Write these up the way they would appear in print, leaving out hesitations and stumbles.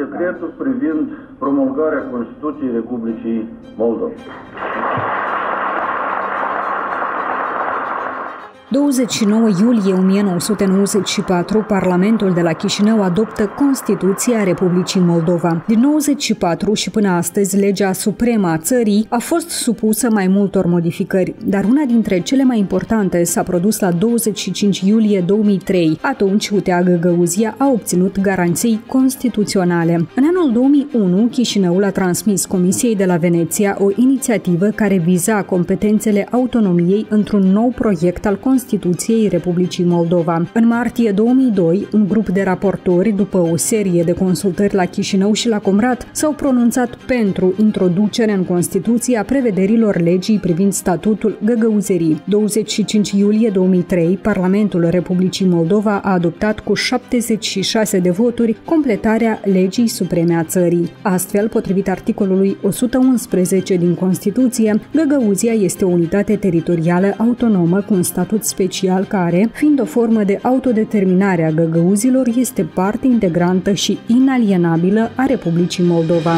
decretul privind promulgarea Constituției Republicii Moldova. 29 iulie 1994, Parlamentul de la Chișinău adoptă Constituția Republicii Moldova. Din 94 și până astăzi, legea supremă a țării a fost supusă mai multor modificări, dar una dintre cele mai importante s-a produs la 25 iulie 2003. Atunci, UTA Găgăuzia a obținut garanții constituționale. În anul 2001, Chișinăul a transmis Comisiei de la Veneția o inițiativă care viza competențele autonomiei într-un nou proiect al Constituției Republicii Moldova. În martie 2002, un grup de raportori, după o serie de consultări la Chișinău și la Comrat, s-au pronunțat pentru introducerea în Constituție a prevederilor legii privind statutul găgăuzerii. 25 iulie 2003, Parlamentul Republicii Moldova a adoptat cu 76 de voturi completarea legii supreme a țării. Astfel, potrivit articolului 111 din Constituție, Găgăuzia este o unitate teritorială autonomă cu un statut special care, fiind o formă de autodeterminare a găgăuzilor, este parte integrantă și inalienabilă a Republicii Moldova.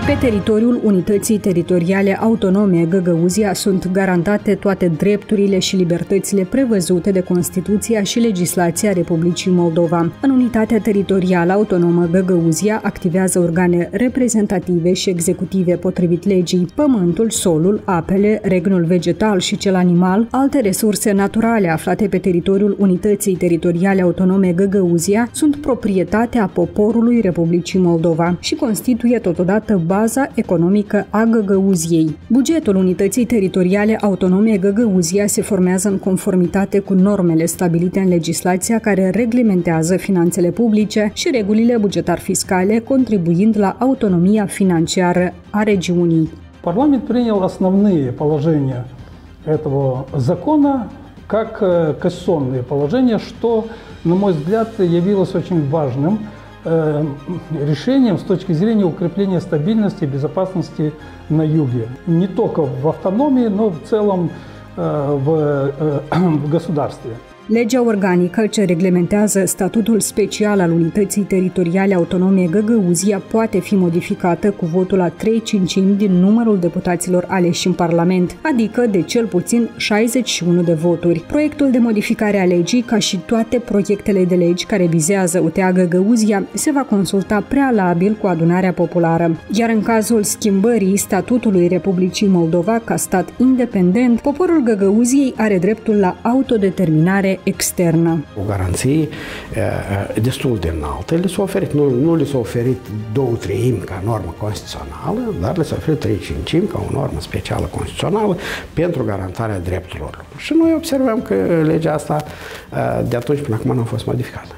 Pe teritoriul Unității Teritoriale Autonome Găgăuzia sunt garantate toate drepturile și libertățile prevăzute de Constituția și legislația Republicii Moldova. În Unitatea Teritorială Autonomă Găgăuzia activează organe reprezentative și executive potrivit legii. Pământul, solul, apele, regnul vegetal și cel animal, alte resurse naturale aflate pe teritoriul Unității Teritoriale Autonome Găgăuzia sunt proprietatea poporului Republicii Moldova și constituie totodată baza economică a Găgăuziei. Bugetul Unității Teritoriale Autonome Găgăuzia se formează în conformitate cu normele stabilite în legislația care reglementează finanțele publice și regulile bugetar-fiscale, contribuind la autonomia financiară a regiunii. Парламент принял основные положения этого закона как конституционные положения, что, на мой взгляд, явилось очень важным решением с точки зрения укрепления стабильности и безопасности на юге. Не только в автономии, но в целом в государстве. Legea organică ce reglementează statutul special al Unității Teritoriale Autonome Găgăuzia poate fi modificată cu votul a 3/5 din numărul deputaților aleși în Parlament, adică de cel puțin 61 de voturi. Proiectul de modificare a legii, ca și toate proiectele de legi care vizează UTA Găgăuzia, se va consulta prealabil cu adunarea populară. Iar în cazul schimbării statutului Republicii Moldova ca stat independent, poporul Găgăuziei are dreptul la autodeterminare externă. O garanție destul de înaltă le s-a oferit. Nu le s-a oferit 2/3 ca normă constituțională, dar le s-a oferit 3/5 ca o normă specială constituțională pentru garantarea drepturilor. Și noi observăm că legea asta de atunci până acum nu a fost modificată.